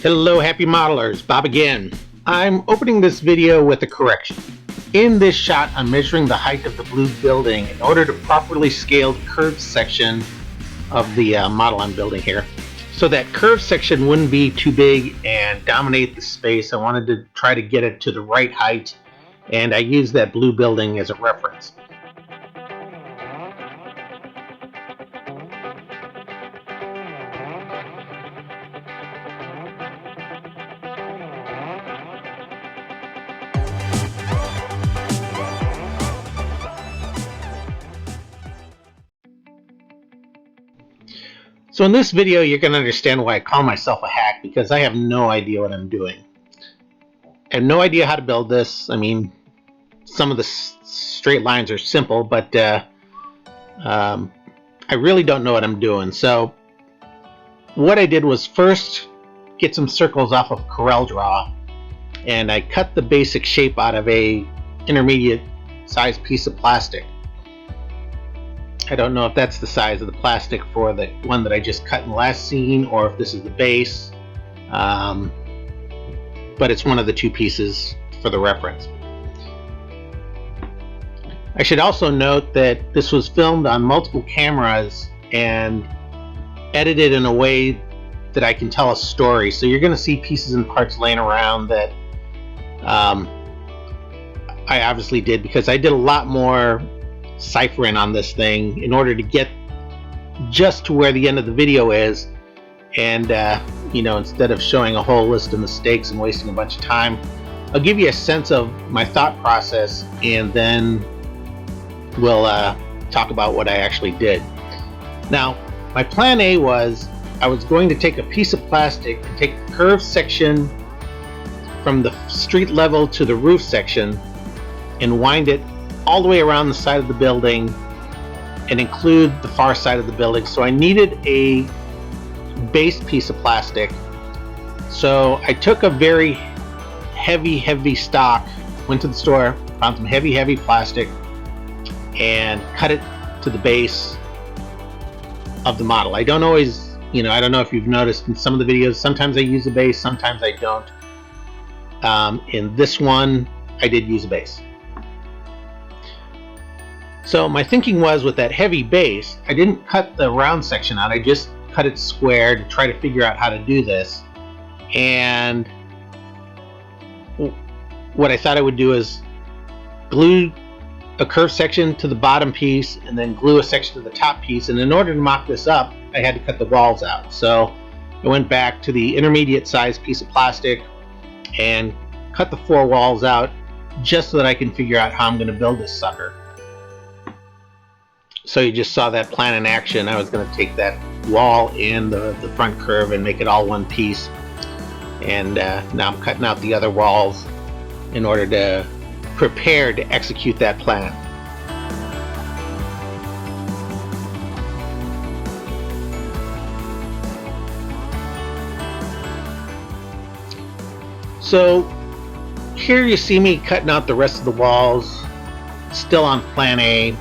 Hello happy modelers, Bob again. I'm opening this video with a correction. In this shot I'm measuring the height of the blue building in order to properly scale the curved section of the model I'm building here. So that curved section wouldn't be too big and dominate the space. I wanted to try to get it to the right height, and I used that blue building as a reference. So in this video you're going to understand why I call myself a hack, because I have no idea what I'm doing. I have no idea how to build this. I mean, some of the straight lines are simple, but I really don't know what I'm doing. So what I did was first get some circles off of CorelDRAW, and I cut the basic shape out of a intermediate size piece of plastic. I don't know if that's the size of the plastic for the one that I just cut in the last scene, or if this is the base, but it's one of the two pieces for the reference. I should also note that this was filmed on multiple cameras and edited in a way that I can tell a story. So you're going to see pieces and parts laying around that I obviously did, because I did a lot more ciphering on this thing in order to get just to where the end of the video is, and you know, instead of showing a whole list of mistakes and wasting a bunch of time, I'll give you a sense of my thought process, and then we'll talk about what I actually did. Now, my plan A was I was going to take a piece of plastic and take the curved section from the street level to the roof section and wind it all the way around the side of the building and include the far side of the building. So I needed a base piece of plastic. So I took a very heavy stock, went to the store, found some heavy plastic, and cut it to the base of the model. I don't always, you know, I don't know if you've noticed in some of the videos, sometimes I use a base, sometimes I don't. In this one, I did use a base. So my thinking was, with that heavy base, I didn't cut the round section out, I just cut it square to try to figure out how to do this. And what I thought I would do is glue a curved section to the bottom piece and then glue a section to the top piece, and in order to mock this up I had to cut the walls out. So I went back to the intermediate size piece of plastic and cut the 4 walls out, just so that I can figure out how I'm going to build this sucker. So you just saw that plan in action. I was going to take that wall and the front curve and make it all one piece, and now I'm cutting out the other walls in order to prepare to execute that plan. So here you see me cutting out the rest of the walls, still on plan A.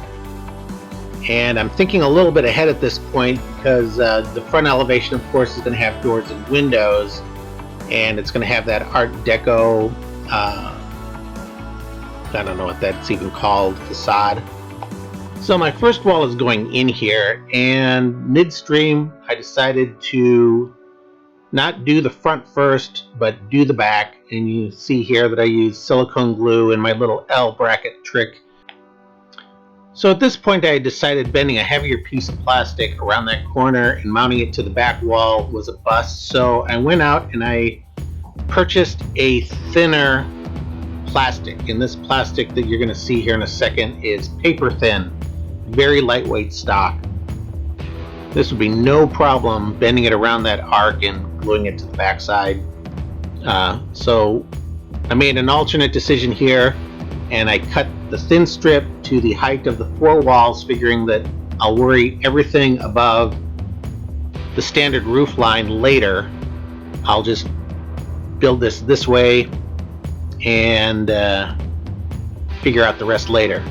And I'm thinking a little bit ahead at this point, because the front elevation, of course, is going to have doors and windows, and it's going to have that Art Deco, I don't know what that's even called, facade. So my first wall is going in here, and midstream I decided to not do the front first, but do the back. And you see here that I used silicone glue and my little L bracket trick. So at this point I decided bending a heavier piece of plastic around that corner and mounting it to the back wall was a bust. So I went out and I purchased a thinner plastic. And this plastic that you're going to see here in a second is paper thin, very lightweight stock. This would be no problem bending it around that arc and gluing it to the back side. So I made an alternate decision here, and I cut the thin strip to the height of the 4 walls, figuring that I'll worry everything above the standard roof line later. I'll just build this way and figure out the rest later.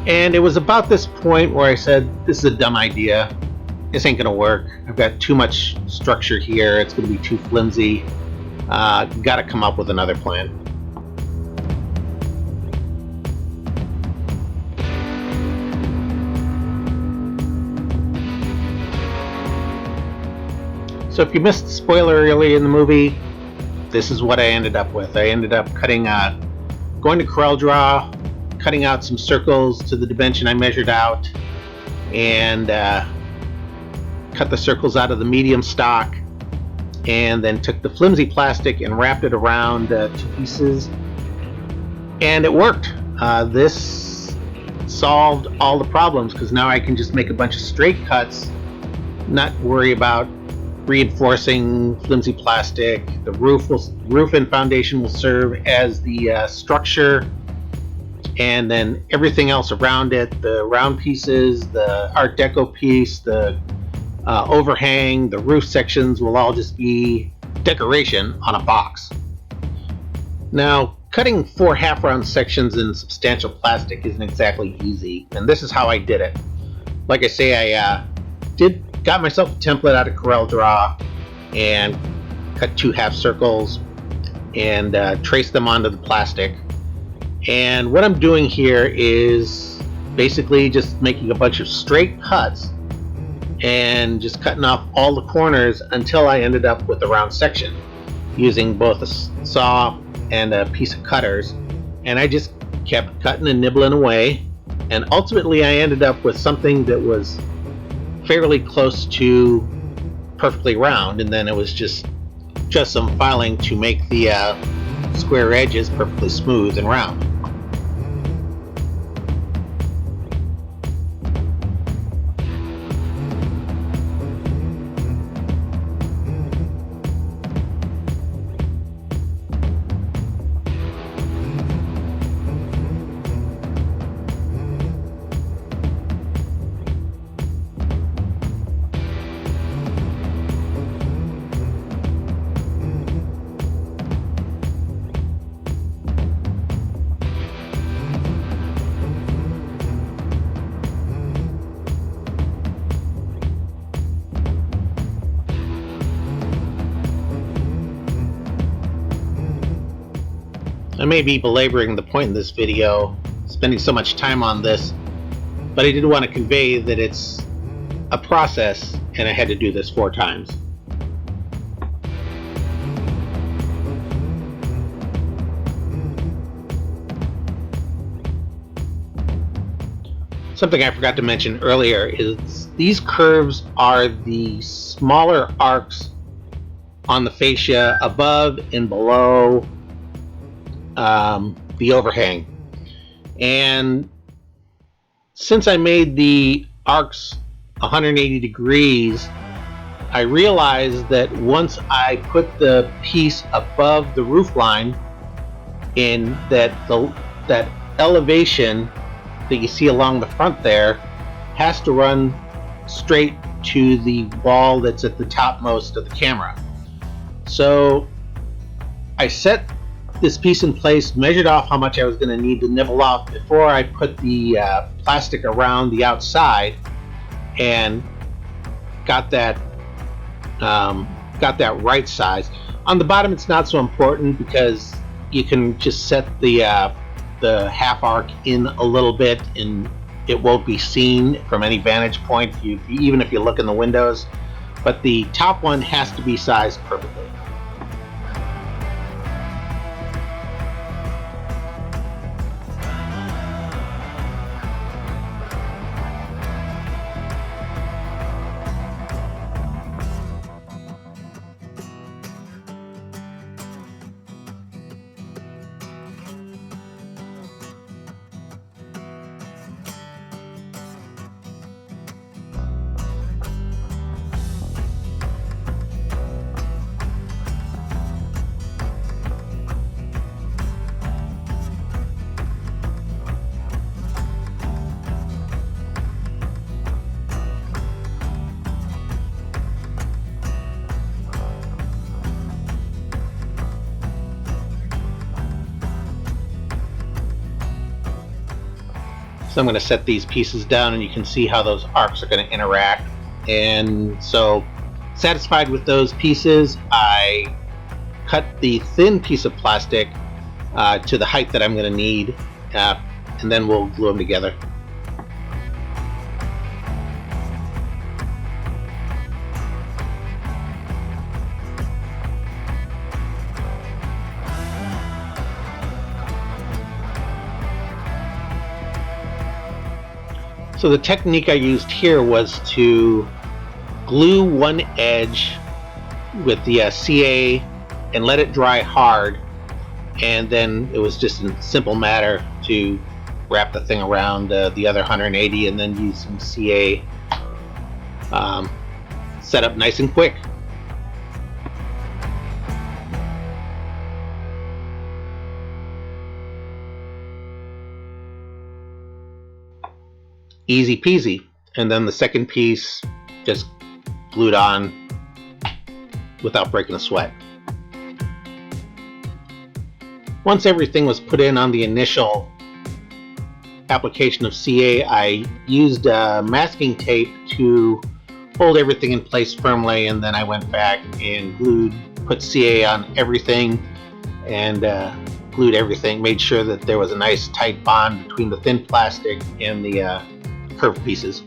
And it was about this point where I said, this is a dumb idea. This ain't gonna work. I've got too much structure here. It's gonna be too flimsy. got to come up with another plan. So if you missed the spoiler early in the movie, this is what I ended up with. I ended up going to CorelDRAW, cutting out some circles to the dimension I measured out, and cut the circles out of the medium stock, and then took the flimsy plastic and wrapped it around 2 pieces, and it worked. This solved all the problems, because now I can just make a bunch of straight cuts, not worry about reinforcing flimsy plastic. The roof and foundation will serve as the structure, and then everything else around it, the round pieces, the Art Deco piece, the overhang, the roof sections will all just be decoration on a box. Now, cutting 4 half-round sections in substantial plastic isn't exactly easy, and this is how I did it. Like I say, I got myself a template out of CorelDRAW and cut 2 half circles and traced them onto the plastic. And what I'm doing here is basically just making a bunch of straight cuts and just cutting off all the corners until I ended up with a round section, using both a saw and a piece of cutters. And I just kept cutting and nibbling away, and ultimately I ended up with something that was fairly close to perfectly round, and then it was just some filing to make the square edges perfectly smooth and round. I may be belaboring the point in this video, spending so much time on this, but I did want to convey that it's a process, and I had to do this 4 times. Something I forgot to mention earlier is these curves are the smaller arcs on the fascia above and below the overhang. And since I made the arcs 180 degrees, I realized that once I put the piece above the roof line, in that elevation that you see along the front there has to run straight to the wall that's at the topmost of the camera. So I set this piece in place, measured off how much I was going to need to nibble off before I put the plastic around the outside, and got that right size. On the bottom it's not so important because you can just set the half arc in a little bit and it won't be seen from any vantage point, even if you look in the windows, but the top one has to be sized perfectly. So I'm going to set these pieces down and you can see how those arcs are going to interact. And so, satisfied with those pieces, I cut the thin piece of plastic to the height that I'm going to need, and then we'll glue them together. So the technique I used here was to glue one edge with the CA and let it dry hard, and then it was just a simple matter to wrap the thing around the other 180 and then use some CA. Set up nice and quick. Easy peasy. And then the second piece just glued on without breaking a sweat. Once everything was put in on the initial application of CA, I used masking tape to hold everything in place firmly, and then I went back and put CA on everything and glued everything, made sure that there was a nice tight bond between the thin plastic and the curved pieces.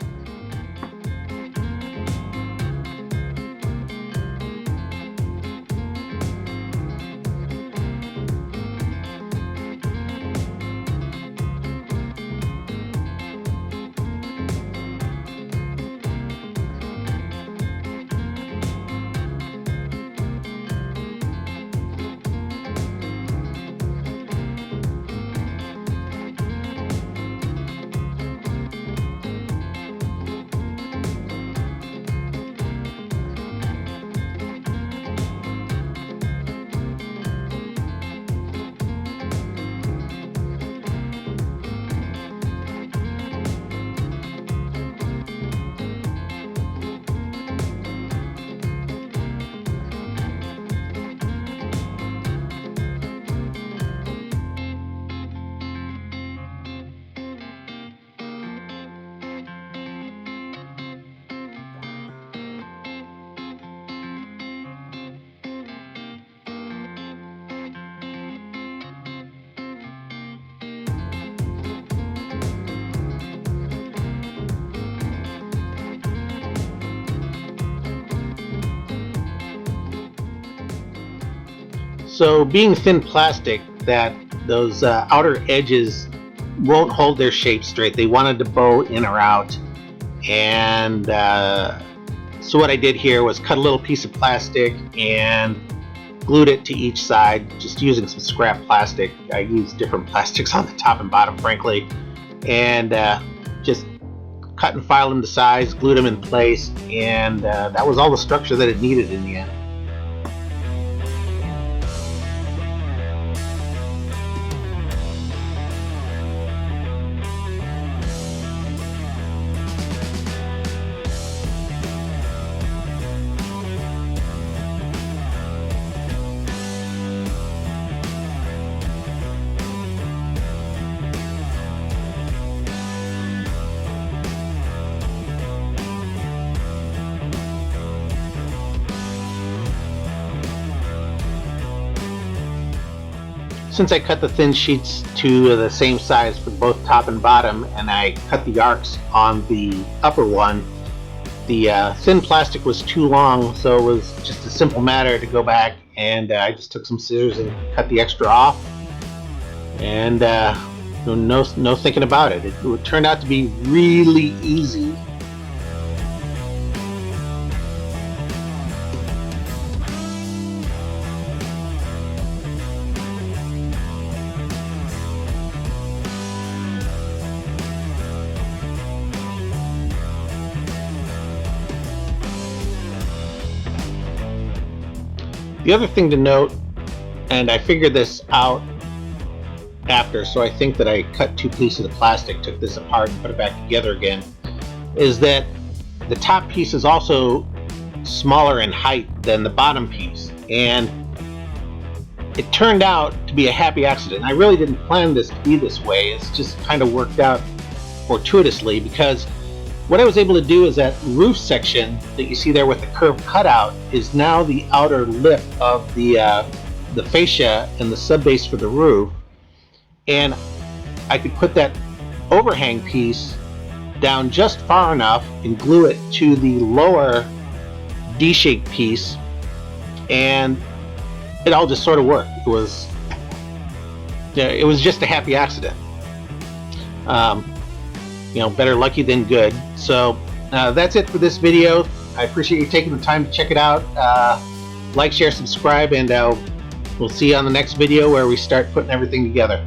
So being thin plastic, that those outer edges won't hold their shape straight. They wanted to bow in or out, and so what I did here was cut a little piece of plastic and glued it to each side, just using some scrap plastic. I used different plastics on the top and bottom, frankly, and just cut and filed them to size, glued them in place, and that was all the structure that it needed in the end. Since I cut the thin sheets to the same size for both top and bottom, and I cut the arcs on the upper one, the thin plastic was too long, so it was just a simple matter to go back and I just took some scissors and cut the extra off, and no thinking about it. It turned out to be really easy. The other thing to note, and I figured this out after, so I think that I cut two pieces of plastic, took this apart and put it back together again, is that the top piece is also smaller in height than the bottom piece, and it turned out to be a happy accident. I really didn't plan this to be this way. It's just kind of worked out fortuitously, because what I was able to do is that roof section that you see there with the curved cutout is now the outer lip of the the fascia and the sub base for the roof, and I could put that overhang piece down just far enough and glue it to the lower D-shaped piece, and it all just sort of worked. It was just a happy accident. Better lucky than good. So that's it for this video. I appreciate you taking the time to check it out. Like, share, subscribe, and we'll see you on the next video where we start putting everything together.